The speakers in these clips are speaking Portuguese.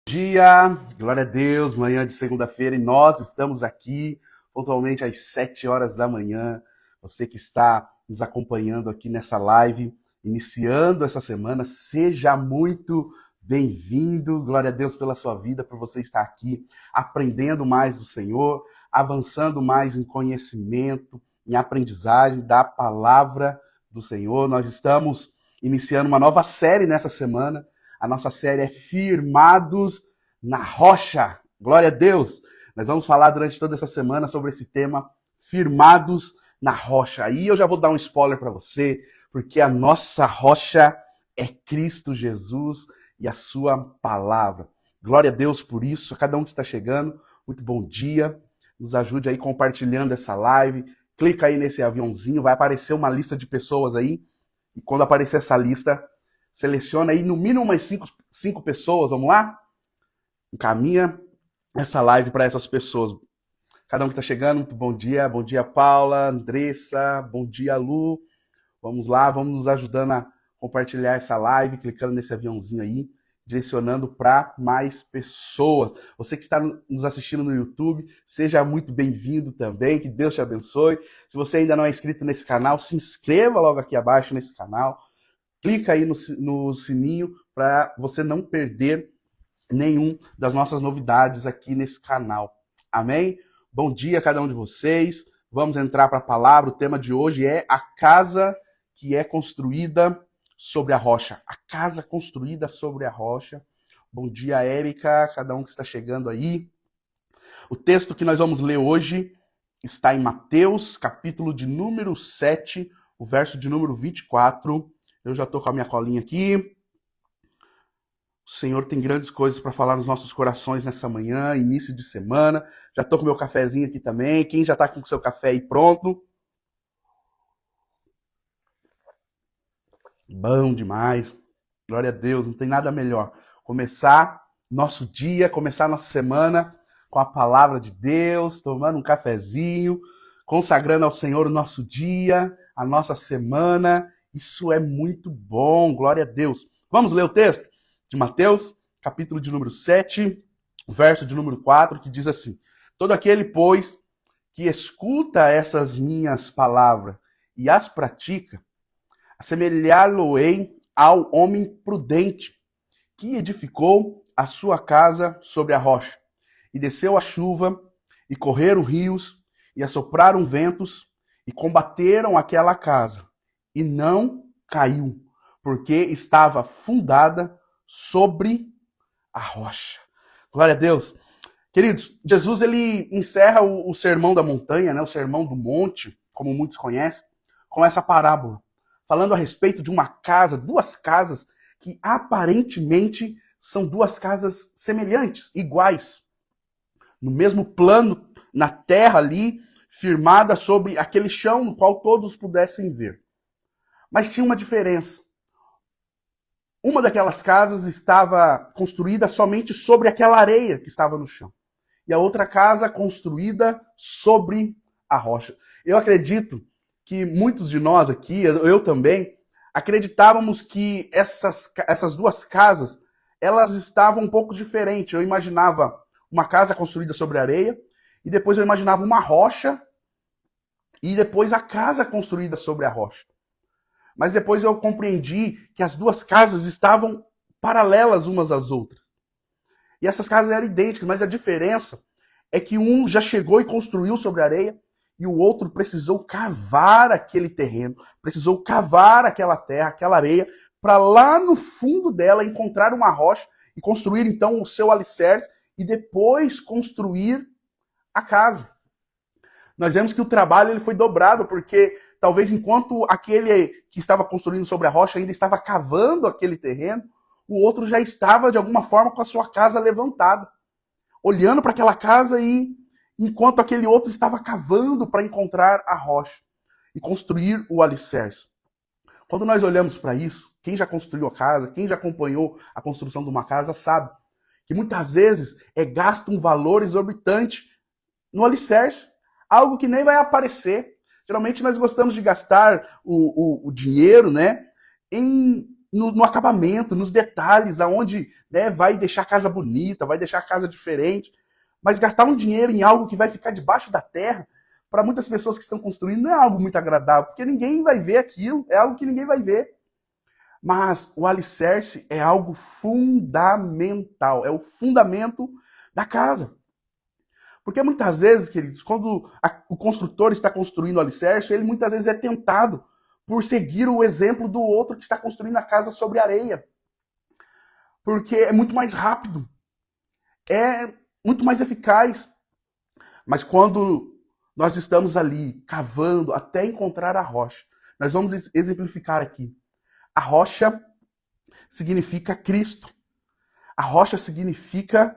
Dia, glória a Deus, manhã de segunda-feira, e nós estamos aqui pontualmente às 7 horas da manhã. Você que está nos acompanhando aqui nessa live, iniciando essa semana, seja muito bem-vindo. Glória a Deus pela sua vida, por você estar aqui aprendendo mais do Senhor, avançando mais em conhecimento, em aprendizagem da palavra do Senhor. Nós estamos iniciando uma nova série nessa semana. A nossa série é Firmados na Rocha. Glória a Deus! Nós vamos falar durante toda essa semana sobre esse tema, Firmados na Rocha. Aí eu já vou dar um spoiler para você, porque a nossa rocha é Cristo Jesus e a sua palavra. Glória a Deus por isso. A cada um que está chegando, muito bom dia. Nos ajude aí compartilhando essa live. Clica aí nesse aviãozinho, vai aparecer uma lista de pessoas aí. E quando aparecer essa lista, seleciona aí no mínimo umas 5 pessoas, vamos lá? Encaminha essa live para essas pessoas. Cada um que está chegando, muito bom dia Paula, Andressa, bom dia Lu. Vamos lá, vamos nos ajudando a compartilhar essa live, clicando nesse aviãozinho aí, direcionando para mais pessoas. Você que está nos assistindo no YouTube, seja muito bem-vindo também, que Deus te abençoe. Se você ainda não é inscrito nesse canal, se inscreva logo aqui abaixo nesse canal. Clica aí no sininho para você não perder nenhum das nossas novidades aqui nesse canal. Amém? Bom dia a cada um de vocês. Vamos entrar para a palavra. O tema de hoje é a casa que é construída sobre a rocha. A casa construída sobre a rocha. Bom dia, Érica, cada um que está chegando aí. O texto que nós vamos ler hoje está em Mateus, capítulo de número 7, o verso de número 24. Eu já estou com a minha colinha aqui. O Senhor tem grandes coisas para falar nos nossos corações nessa manhã, início de semana. Já estou com meu cafezinho aqui também. Quem já está com o seu café aí pronto? Bom demais. Glória a Deus, não tem nada melhor. Começar nosso dia, começar nossa semana com a palavra de Deus, tomando um cafezinho, consagrando ao Senhor o nosso dia, a nossa semana. Isso é muito bom, glória a Deus. Vamos ler o texto de Mateus, capítulo de número 7, verso de número 4, que diz assim: Todo aquele, pois, que escuta essas minhas palavras e as pratica, assemelhar-lo-ei ao homem prudente, que edificou a sua casa sobre a rocha. E desceu a chuva, e correram rios, e assopraram ventos, e combateram aquela casa, e não caiu, porque estava fundada sobre a rocha. Glória a Deus. Queridos, Jesus ele encerra o sermão da montanha, né, o sermão do monte, como muitos conhecem, com essa parábola, falando a respeito de uma casa, duas casas que aparentemente são duas casas semelhantes, iguais, no mesmo plano, na terra ali, firmada sobre aquele chão no qual todos pudessem ver. Mas tinha uma diferença. Uma daquelas casas estava construída somente sobre aquela areia que estava no chão. E a outra casa construída sobre a rocha. Eu acredito que muitos de nós aqui, eu também, acreditávamos que essas duas casas, elas estavam um pouco diferentes. Eu imaginava uma casa construída sobre areia, e depois eu imaginava uma rocha, e depois a casa construída sobre a rocha. Mas depois eu compreendi que as duas casas estavam paralelas umas às outras. E essas casas eram idênticas, mas a diferença é que um já chegou e construiu sobre a areia, e o outro precisou cavar aquele terreno, precisou cavar aquela terra, aquela areia, para lá no fundo dela encontrar uma rocha e construir então o seu alicerce e depois construir a casa. Nós vemos que o trabalho ele foi dobrado, porque talvez enquanto aquele que estava construindo sobre a rocha ainda estava cavando aquele terreno, o outro já estava de alguma forma com a sua casa levantada, olhando para aquela casa e enquanto aquele outro estava cavando para encontrar a rocha e construir o alicerce. Quando nós olhamos para isso, quem já construiu a casa, quem já acompanhou a construção de uma casa sabe que muitas vezes é gasto um valor exorbitante no alicerce, algo que nem vai aparecer. Geralmente nós gostamos de gastar o dinheiro, né, em no acabamento, nos detalhes, aonde, né, vai deixar a casa bonita, vai deixar a casa diferente. Mas gastar um dinheiro em algo que vai ficar debaixo da terra, para muitas pessoas que estão construindo, não é algo muito agradável, porque ninguém vai ver aquilo, é algo que ninguém vai ver. Mas o alicerce é algo fundamental, é o fundamento da casa. Porque muitas vezes, queridos, quando o construtor está construindo o alicerce, ele muitas vezes é tentado por seguir o exemplo do outro que está construindo a casa sobre areia. Porque é muito mais rápido, é muito mais eficaz. Mas quando nós estamos ali cavando até encontrar a rocha, nós vamos exemplificar aqui. A rocha significa Cristo. A rocha significa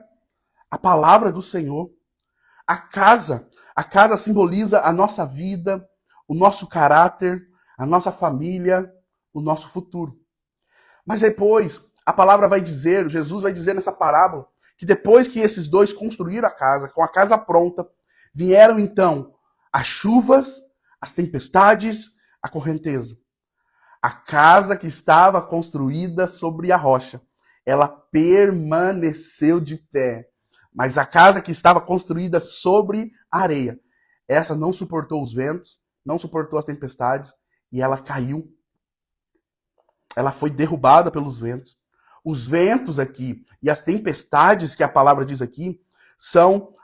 a palavra do Senhor. A casa simboliza a nossa vida, o nosso caráter, a nossa família, o nosso futuro. Mas depois, a palavra vai dizer, Jesus vai dizer nessa parábola, que depois que esses dois construíram a casa, com a casa pronta, vieram então as chuvas, as tempestades, a correnteza. A casa que estava construída sobre a rocha, ela permaneceu de pé. Mas a casa que estava construída sobre a areia, essa não suportou os ventos, não suportou as tempestades, e ela caiu. Ela foi derrubada pelos ventos. Os ventos aqui e as tempestades que a palavra diz aqui são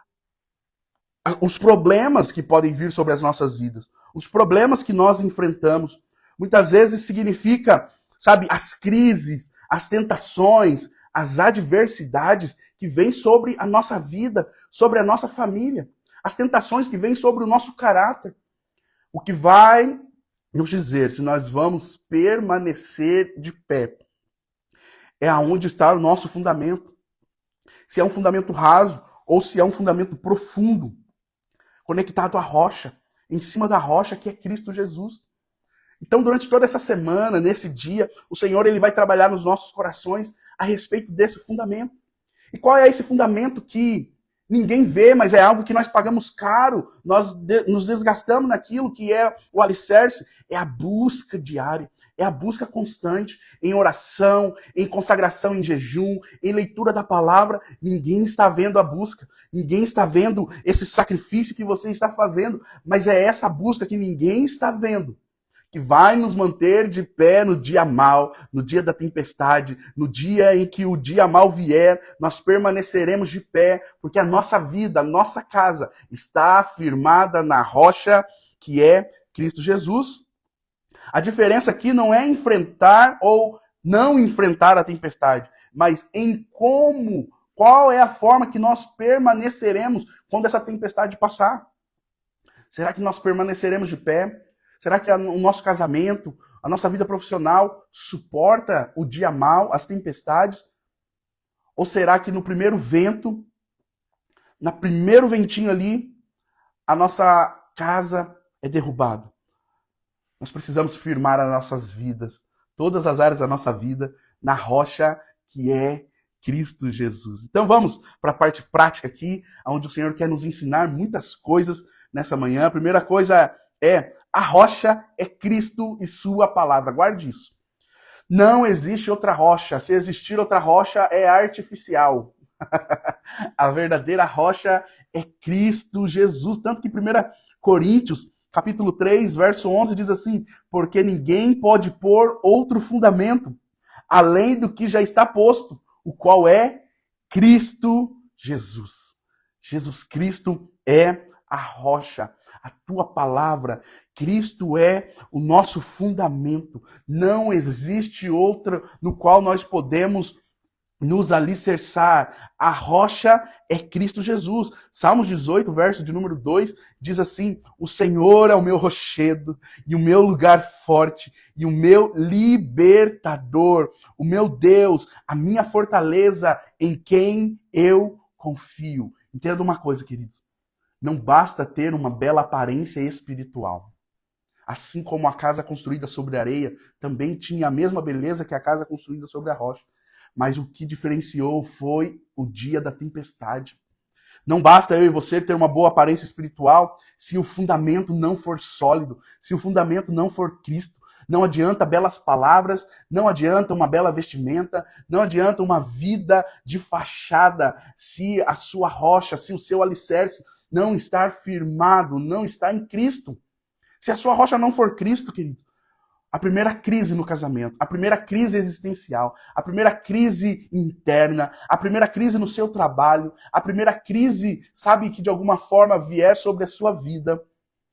os problemas que podem vir sobre as nossas vidas. Os problemas que nós enfrentamos. Muitas vezes significa, sabe, as crises, as tentações, as adversidades que vêm sobre a nossa vida, sobre a nossa família. As tentações que vêm sobre o nosso caráter. O que vai nos dizer se nós vamos permanecer de pé é aonde está o nosso fundamento. Se é um fundamento raso ou se é um fundamento profundo, conectado à rocha, em cima da rocha que é Cristo Jesus. Então, durante toda essa semana, nesse dia, o Senhor ele vai trabalhar nos nossos corações a respeito desse fundamento. E qual é esse fundamento que ninguém vê, mas é algo que nós pagamos caro, nós nos desgastamos naquilo que é o alicerce? É a busca diária, é a busca constante, em oração, em consagração, em jejum, em leitura da palavra. Ninguém está vendo a busca, ninguém está vendo esse sacrifício que você está fazendo, mas é essa busca que ninguém está vendo que vai nos manter de pé no dia mau, no dia da tempestade, no dia em que o dia mau vier, nós permaneceremos de pé, porque a nossa vida, a nossa casa está firmada na rocha que é Cristo Jesus. A diferença aqui não é enfrentar ou não enfrentar a tempestade, mas em qual é a forma que nós permaneceremos quando essa tempestade passar. Será que nós permaneceremos de pé? Será que o nosso casamento, a nossa vida profissional suporta o dia mau, as tempestades? Ou será que no primeiro vento, no primeiro ventinho ali, a nossa casa é derrubada? Nós precisamos firmar as nossas vidas, todas as áreas da nossa vida, na rocha que é Cristo Jesus. Então vamos para a parte prática aqui, onde o Senhor quer nos ensinar muitas coisas nessa manhã. A primeira coisa é: a rocha é Cristo e sua palavra. Guarde isso. Não existe outra rocha. Se existir outra rocha, é artificial. A verdadeira rocha é Cristo Jesus. Tanto que 1 Coríntios, capítulo 3, verso 11, diz assim: porque ninguém pode pôr outro fundamento, além do que já está posto, o qual é Cristo Jesus. Jesus Cristo é a rocha. A tua palavra, Cristo é o nosso fundamento. Não existe outra no qual nós podemos nos alicerçar. A rocha é Cristo Jesus. Salmos 18, verso de número 2, diz assim: o Senhor é o meu rochedo e o meu lugar forte e o meu libertador, o meu Deus, a minha fortaleza em quem eu confio. Entenda uma coisa, queridos. Não basta ter uma bela aparência espiritual. Assim como a casa construída sobre a areia também tinha a mesma beleza que a casa construída sobre a rocha. Mas o que diferenciou foi o dia da tempestade. Não basta eu e você ter uma boa aparência espiritual se o fundamento não for sólido, se o fundamento não for Cristo. Não adianta belas palavras, não adianta uma bela vestimenta, não adianta uma vida de fachada, se a sua rocha, se o seu alicerce não estar firmado, não está em Cristo. Se a sua rocha não for Cristo, querido, a primeira crise no casamento, a primeira crise existencial, a primeira crise interna, a primeira crise no seu trabalho, a primeira crise, sabe, que de alguma forma vier sobre a sua vida,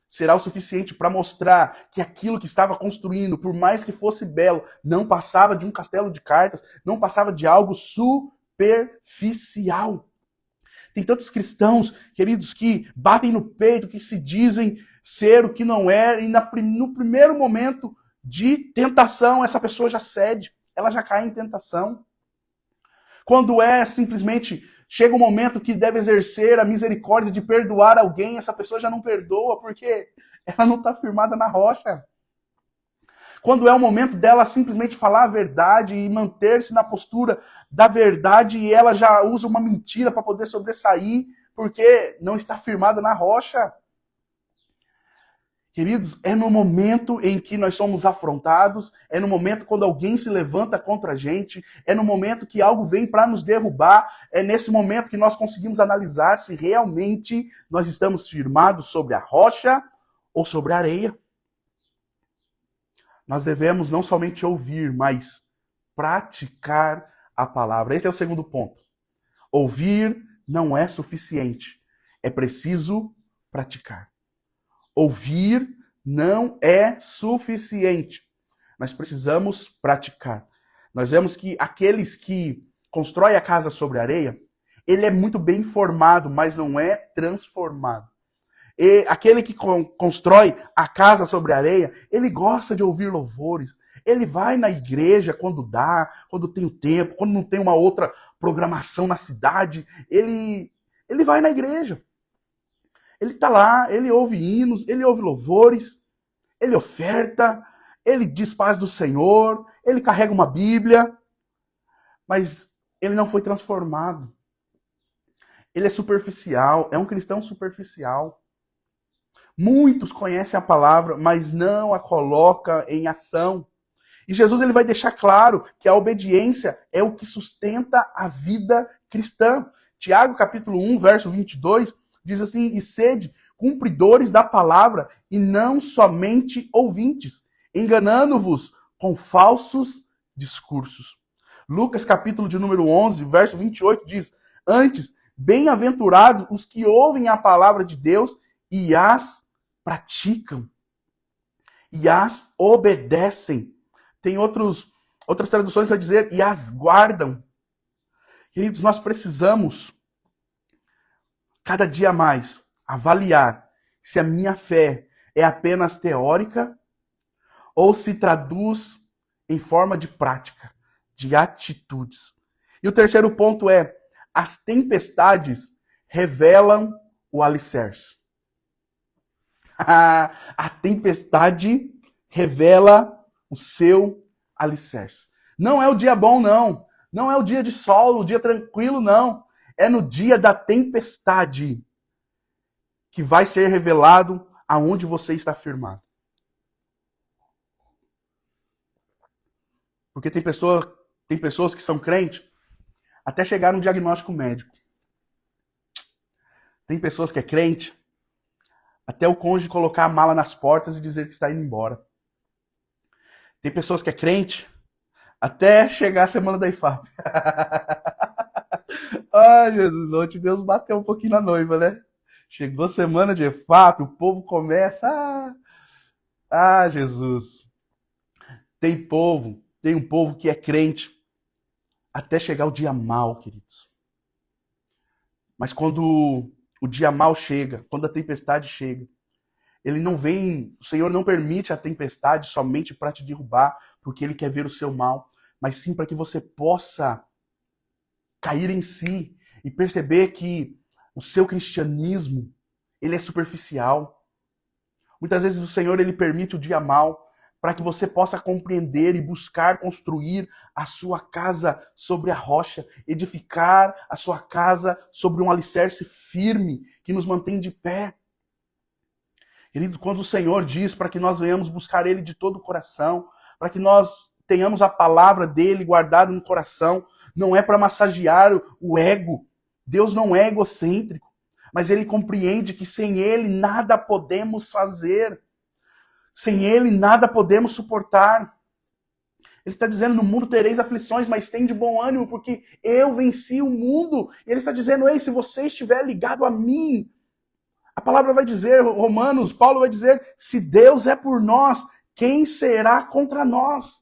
será o suficiente para mostrar que aquilo que estava construindo, por mais que fosse belo, não passava de um castelo de cartas, não passava de algo superficial. Tem tantos cristãos, queridos, que batem no peito, que se dizem ser o que não é, e no primeiro momento de tentação, essa pessoa já cede, ela já cai em tentação. Quando simplesmente chega um momento que deve exercer a misericórdia de perdoar alguém, essa pessoa já não perdoa, porque ela não está firmada na rocha. Quando é o momento dela simplesmente falar a verdade e manter-se na postura da verdade, e ela já usa uma mentira para poder sobressair, porque não está firmada na rocha. Queridos, é no momento em que nós somos afrontados, é no momento quando alguém se levanta contra a gente, é no momento que algo vem para nos derrubar, é nesse momento que nós conseguimos analisar se realmente nós estamos firmados sobre a rocha ou sobre a areia. Nós devemos não somente ouvir, mas praticar a palavra. Esse é o segundo ponto. Ouvir não é suficiente, é preciso praticar. Ouvir não é suficiente. Nós precisamos praticar. Nós vemos que aqueles que constroem a casa sobre areia, ele é muito bem formado, mas não é transformado. E aquele que constrói a casa sobre areia, ele gosta de ouvir louvores. Ele vai na igreja quando dá, quando tem o tempo, quando não tem uma outra programação na cidade. Ele vai na igreja. Ele está lá, ele ouve hinos, ele ouve louvores, ele oferta, ele diz paz do Senhor, ele carrega uma Bíblia, mas ele não foi transformado. Ele é superficial, é um cristão superficial. Muitos conhecem a palavra, mas não a colocam em ação. E Jesus ele vai deixar claro que a obediência é o que sustenta a vida cristã. Tiago, capítulo 1, verso 22, diz assim: e sede cumpridores da palavra, e não somente ouvintes, enganando-vos com falsos discursos. Lucas, capítulo de número 11, verso 28, diz: antes, bem-aventurados os que ouvem a palavra de Deus e as praticam, e as obedecem. Tem outras traduções que vai dizer, e as guardam. Queridos, nós precisamos cada dia mais avaliar se a minha fé é apenas teórica ou se traduz em forma de prática, de atitudes. E o terceiro ponto é, as tempestades revelam o alicerce. A tempestade revela o seu alicerce. Não é o dia bom, não. Não é o dia de sol, o dia tranquilo, não. É no dia da tempestade que vai ser revelado aonde você está firmado. Porque tem pessoas que são crentes até chegar no diagnóstico médico. Tem pessoas que é crente até o cônjuge colocar a mala nas portas e dizer que está indo embora. Tem pessoas que é crente até chegar a semana da IFAP. Ai, Jesus, ontem Deus bateu um pouquinho na noiva, né? Chegou semana de IFAP, o povo começa... Jesus. Tem um povo que é crente até chegar o dia mau, queridos. Mas quando o dia mau chega, quando a tempestade chega, ele não vem, o Senhor não permite a tempestade somente para te derrubar, porque Ele quer ver o seu mal, mas sim para que você possa cair em si e perceber que o seu cristianismo, ele é superficial. Muitas vezes o Senhor ele permite o dia mau para que você possa compreender e buscar construir a sua casa sobre a rocha, edificar a sua casa sobre um alicerce firme que nos mantém de pé. Querido, quando o Senhor diz para que nós venhamos buscar Ele de todo o coração, para que nós tenhamos a palavra dele guardada no coração, não é para massagear o ego. Deus não é egocêntrico, mas Ele compreende que sem Ele nada podemos fazer. Sem Ele nada podemos suportar. Ele está dizendo, no mundo tereis aflições, mas tem de bom ânimo, porque eu venci o mundo. E Ele está dizendo, ei, se você estiver ligado a mim, a palavra vai dizer, Romanos, Paulo vai dizer, se Deus é por nós, quem será contra nós?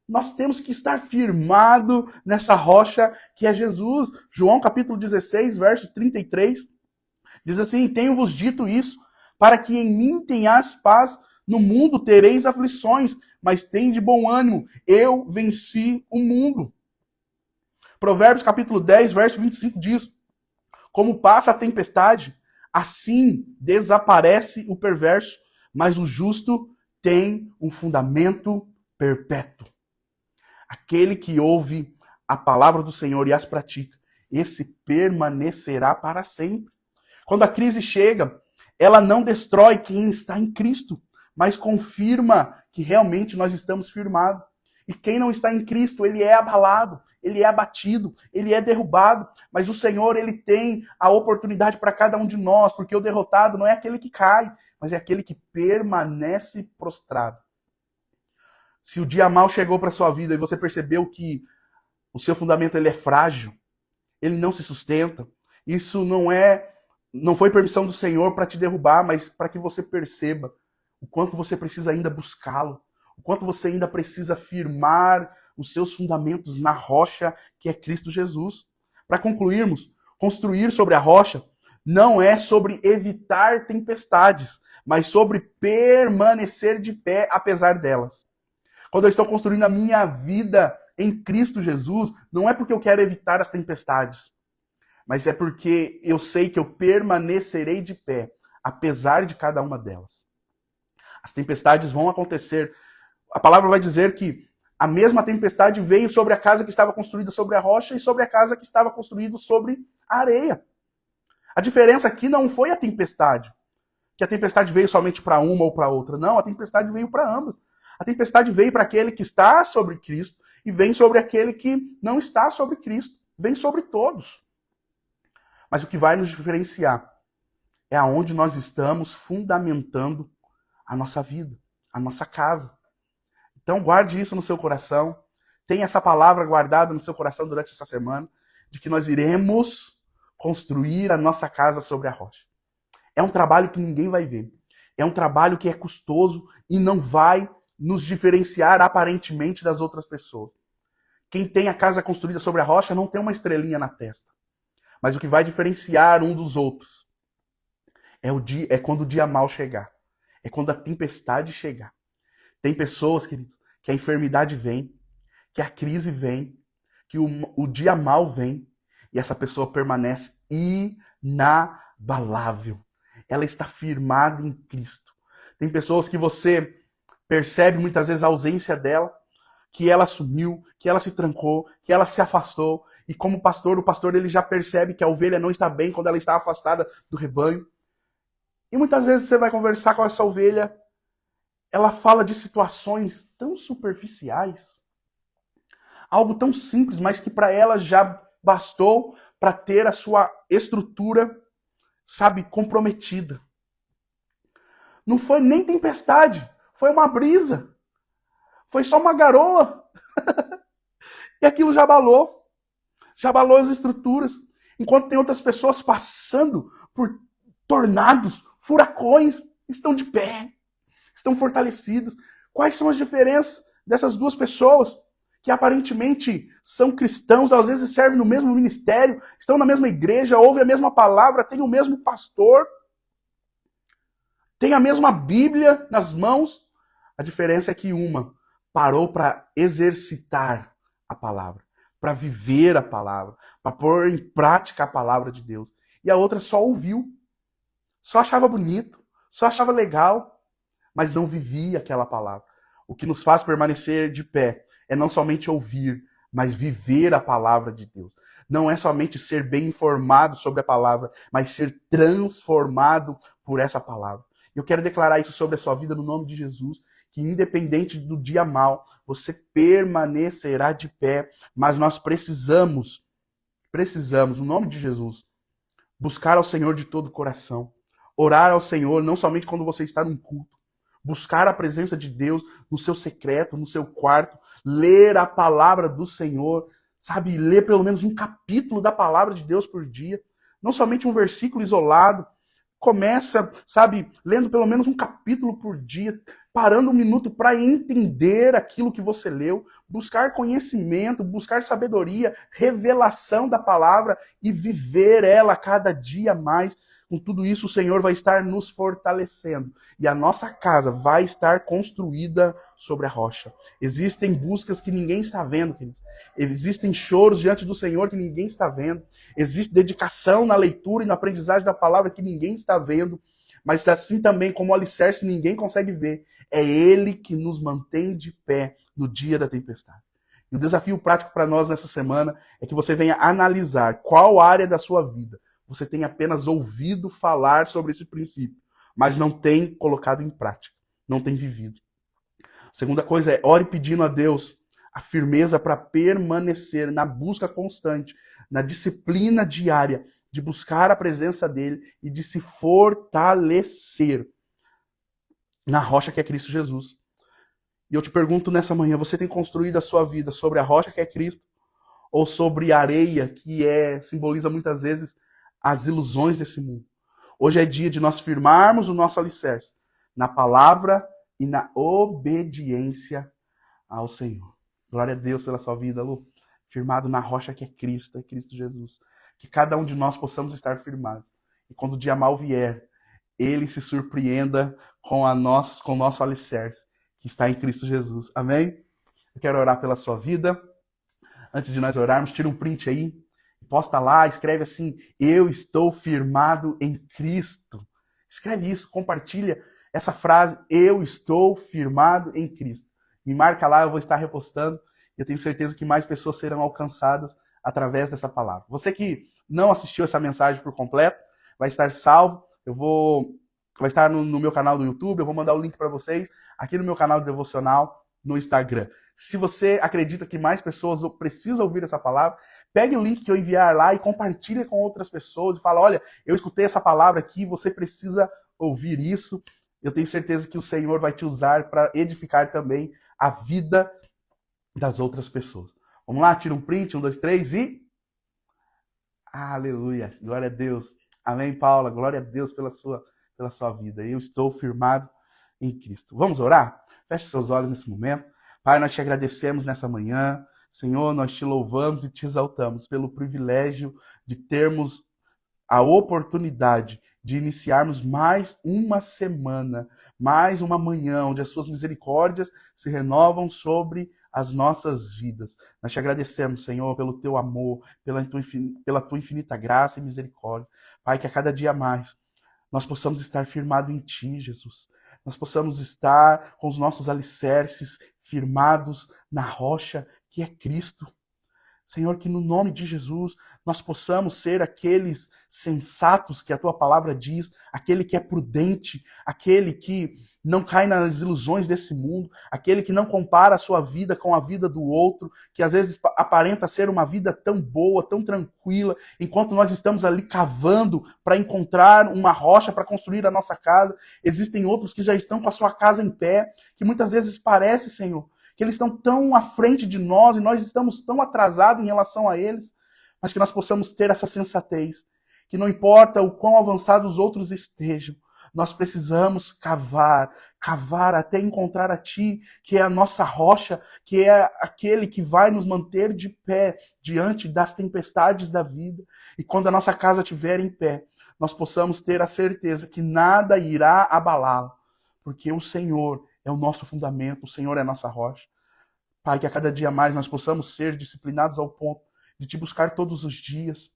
Nós temos que estar firmado nessa rocha que é Jesus. João capítulo 16, verso 33, diz assim, tenho-vos dito isso, para que em mim tenhas paz, no mundo tereis aflições, mas tem de bom ânimo, eu venci o mundo. Provérbios capítulo 10, verso 25 diz, como passa a tempestade, assim desaparece o perverso, mas o justo tem um fundamento perpétuo. Aquele que ouve a palavra do Senhor e as pratica, esse permanecerá para sempre. Quando a crise chega, ela não destrói quem está em Cristo, mas confirma que realmente nós estamos firmados. E quem não está em Cristo, ele é abalado, ele é abatido, ele é derrubado. Mas o Senhor, ele tem a oportunidade para cada um de nós, porque o derrotado não é aquele que cai, mas é aquele que permanece prostrado. Se o dia mal chegou para sua vida e você percebeu que o seu fundamento ele é frágil, ele não se sustenta, isso não foi permissão do Senhor para te derrubar, mas para que você perceba o quanto você precisa ainda buscá-lo, o quanto você ainda precisa firmar os seus fundamentos na rocha que é Cristo Jesus. Para concluirmos, construir sobre a rocha não é sobre evitar tempestades, mas sobre permanecer de pé apesar delas. Quando eu estou construindo a minha vida em Cristo Jesus, não é porque eu quero evitar as tempestades, mas é porque eu sei que eu permanecerei de pé, apesar de cada uma delas. As tempestades vão acontecer. A palavra vai dizer que a mesma tempestade veio sobre a casa que estava construída sobre a rocha e sobre a casa que estava construída sobre a areia. A diferença aqui não foi a tempestade, que a tempestade veio somente para uma ou para outra. Não, a tempestade veio para ambas. A tempestade veio para aquele que está sobre Cristo e vem sobre aquele que não está sobre Cristo. Vem sobre todos. Mas o que vai nos diferenciar é aonde nós estamos fundamentando a nossa vida, a nossa casa. Então guarde isso no seu coração. Tenha essa palavra guardada no seu coração durante essa semana, de que nós iremos construir a nossa casa sobre a rocha. É um trabalho que ninguém vai ver. É um trabalho que é custoso e não vai nos diferenciar aparentemente das outras pessoas. Quem tem a casa construída sobre a rocha não tem uma estrelinha na testa. Mas o que vai diferenciar um dos outros é quando o dia mal chegar. É quando a tempestade chegar. Tem pessoas, queridos, que a enfermidade vem, que a crise vem, que o dia mal vem, e essa pessoa permanece inabalável. Ela está firmada em Cristo. Tem pessoas que você percebe muitas vezes a ausência dela, que ela sumiu, que ela se trancou, que ela se afastou. E como pastor, o pastor ele já percebe que a ovelha não está bem quando ela está afastada do rebanho. E muitas vezes você vai conversar com essa ovelha, ela fala de situações tão superficiais, algo tão simples, mas que para ela já bastou para ter a sua estrutura, sabe, comprometida. Não foi nem tempestade, foi uma brisa. Foi só uma garoa. E aquilo já abalou as estruturas. Enquanto tem outras pessoas passando por tornados, furacões, estão de pé, estão fortalecidas. Quais são as diferenças dessas duas pessoas que aparentemente são cristãos, às vezes servem no mesmo ministério, estão na mesma igreja, ouvem a mesma palavra, têm o mesmo pastor, têm a mesma Bíblia nas mãos? A diferença é que uma parou para exercitar a palavra, para viver a palavra, para pôr em prática a palavra de Deus. E a outra só ouviu, só achava bonito, só achava legal, mas não vivia aquela palavra. O que nos faz permanecer de pé é não somente ouvir, mas viver a palavra de Deus. Não é somente ser bem informado sobre a palavra, mas ser transformado por essa palavra. Eu quero declarar isso sobre a sua vida no nome de Jesus, que independente do dia mal, você permanecerá de pé, mas nós precisamos, no nome de Jesus, buscar ao Senhor de todo o coração, orar ao Senhor não somente quando você está num culto, buscar a presença de Deus no seu secreto, no seu quarto, ler a palavra do Senhor, sabe, ler pelo menos um capítulo da palavra de Deus por dia, não somente um versículo isolado. Começa, sabe, lendo pelo menos um capítulo por dia, parando um minuto para entender aquilo que você leu, buscar conhecimento, buscar sabedoria, revelação da palavra e viver ela cada dia mais. Com tudo isso, o Senhor vai estar nos fortalecendo e a nossa casa vai estar construída sobre a rocha. Existem buscas que ninguém está vendo, queridos. Existem choros diante do Senhor que ninguém está vendo. Existe dedicação na leitura e na aprendizagem da palavra que ninguém está vendo. Mas assim também como o alicerce ninguém consegue ver. É Ele que nos mantém de pé no dia da tempestade. E o desafio prático para nós nessa semana é que você venha analisar qual área da sua vida você tem apenas ouvido falar sobre esse princípio, mas não tem colocado em prática, não tem vivido. A segunda coisa é, ore pedindo a Deus a firmeza para permanecer na busca constante, na disciplina diária de buscar a presença dele e de se fortalecer na rocha que é Cristo Jesus. E eu te pergunto nessa manhã, você tem construído a sua vida sobre a rocha que é Cristo ou sobre a areia que simboliza muitas vezes as ilusões desse mundo? Hoje é dia de nós firmarmos o nosso alicerce na palavra e na obediência ao Senhor. Glória a Deus pela sua vida, Lu. Firmado na rocha que é Cristo Jesus. Que cada um de nós possamos estar firmados. E quando o dia mal vier, ele se surpreenda com o nosso alicerce, que está em Cristo Jesus. Amém? Eu quero orar pela sua vida. Antes de nós orarmos, tira um print aí. Posta lá, escreve assim, eu estou firmado em Cristo. Escreve isso, compartilha essa frase, eu estou firmado em Cristo. Me marca lá, eu vou estar repostando. Eu tenho certeza que mais pessoas serão alcançadas através dessa palavra. Você que não assistiu essa mensagem por completo, vai estar salvo. Vai estar no meu canal do YouTube, eu vou mandar o link para vocês aqui no meu canal de devocional no Instagram. Se você acredita que mais pessoas precisam ouvir essa palavra, pegue o link que eu enviar lá e compartilhe com outras pessoas e fala, olha, eu escutei essa palavra aqui, você precisa ouvir isso. Eu tenho certeza que o Senhor vai te usar para edificar também a vida das outras pessoas. Vamos lá, tira um print, 1, 2, 3 e... Aleluia, glória a Deus. Amém, Paula, glória a Deus pela sua vida. Eu estou firmado em Cristo. Vamos orar? Feche seus olhos nesse momento. Pai, nós te agradecemos nessa manhã. Senhor, nós te louvamos e te exaltamos pelo privilégio de termos a oportunidade de iniciarmos mais uma semana, mais uma manhã, onde as suas misericórdias se renovam sobre as nossas vidas. Nós te agradecemos, Senhor, pelo teu amor, pela tua infinita graça e misericórdia. Pai, que a cada dia mais nós possamos estar firmados em ti, Jesus. Nós possamos estar com os nossos alicerces firmados na rocha que é Cristo. Senhor, que no nome de Jesus nós possamos ser aqueles sensatos que a tua palavra diz, aquele que é prudente, aquele que não cai nas ilusões desse mundo, aquele que não compara a sua vida com a vida do outro, que às vezes aparenta ser uma vida tão boa, tão tranquila, enquanto nós estamos ali cavando para encontrar uma rocha para construir a nossa casa, existem outros que já estão com a sua casa em pé, que muitas vezes parece, Senhor, que eles estão tão à frente de nós e nós estamos tão atrasados em relação a eles, mas que nós possamos ter essa sensatez, que não importa o quão avançados os outros estejam, nós precisamos cavar até encontrar a Ti, que é a nossa rocha, que é aquele que vai nos manter de pé diante das tempestades da vida. E quando a nossa casa estiver em pé, nós possamos ter a certeza que nada irá abalá-la, porque o Senhor é o nosso fundamento, o Senhor é a nossa rocha. Pai, que a cada dia mais nós possamos ser disciplinados ao ponto de Te buscar todos os dias,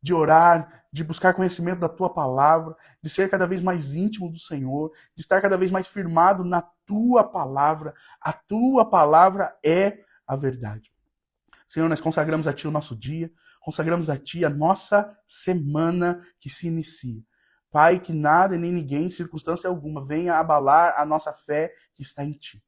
de orar, de buscar conhecimento da Tua palavra, de ser cada vez mais íntimo do Senhor, de estar cada vez mais firmado na Tua palavra. A Tua palavra é a verdade. Senhor, nós consagramos a Ti o nosso dia, consagramos a Ti a nossa semana que se inicia. Pai, que nada e nem ninguém, circunstância alguma, venha abalar a nossa fé que está em Ti.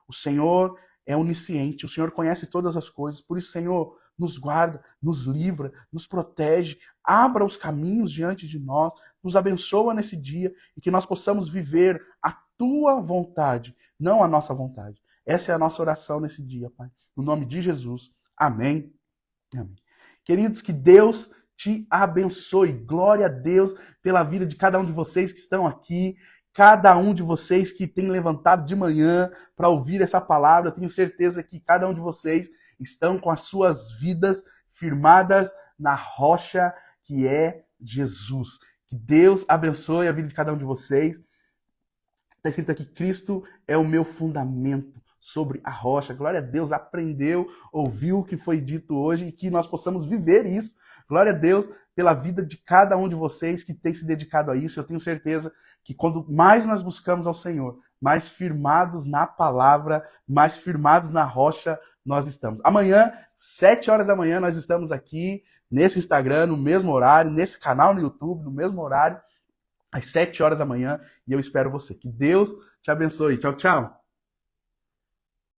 O Senhor é onisciente, o Senhor conhece todas as coisas, por isso, Senhor, nos guarda, nos livra, nos protege, abra os caminhos diante de nós, nos abençoa nesse dia e que nós possamos viver a Tua vontade, não a nossa vontade. Essa é a nossa oração nesse dia, Pai. No nome de Jesus. Amém. Amém. Queridos, que Deus te abençoe. Glória a Deus pela vida de cada um de vocês que estão aqui, cada um de vocês que tem levantado de manhã para ouvir essa palavra. Eu tenho certeza que cada um de vocês estão com as suas vidas firmadas na rocha que é Jesus. Que Deus abençoe a vida de cada um de vocês. Está escrito aqui, Cristo é o meu fundamento sobre a rocha. Glória a Deus, aprendeu, ouviu o que foi dito hoje e que nós possamos viver isso. Glória a Deus pela vida de cada um de vocês que tem se dedicado a isso. Eu tenho certeza que quando mais nós buscamos ao Senhor, mais firmados na palavra, mais firmados na rocha nós estamos. Amanhã, 7 horas da manhã, nós estamos aqui nesse Instagram, no mesmo horário, nesse canal no YouTube, no mesmo horário, às 7 horas da manhã, e eu espero você. Que Deus te abençoe. Tchau, tchau.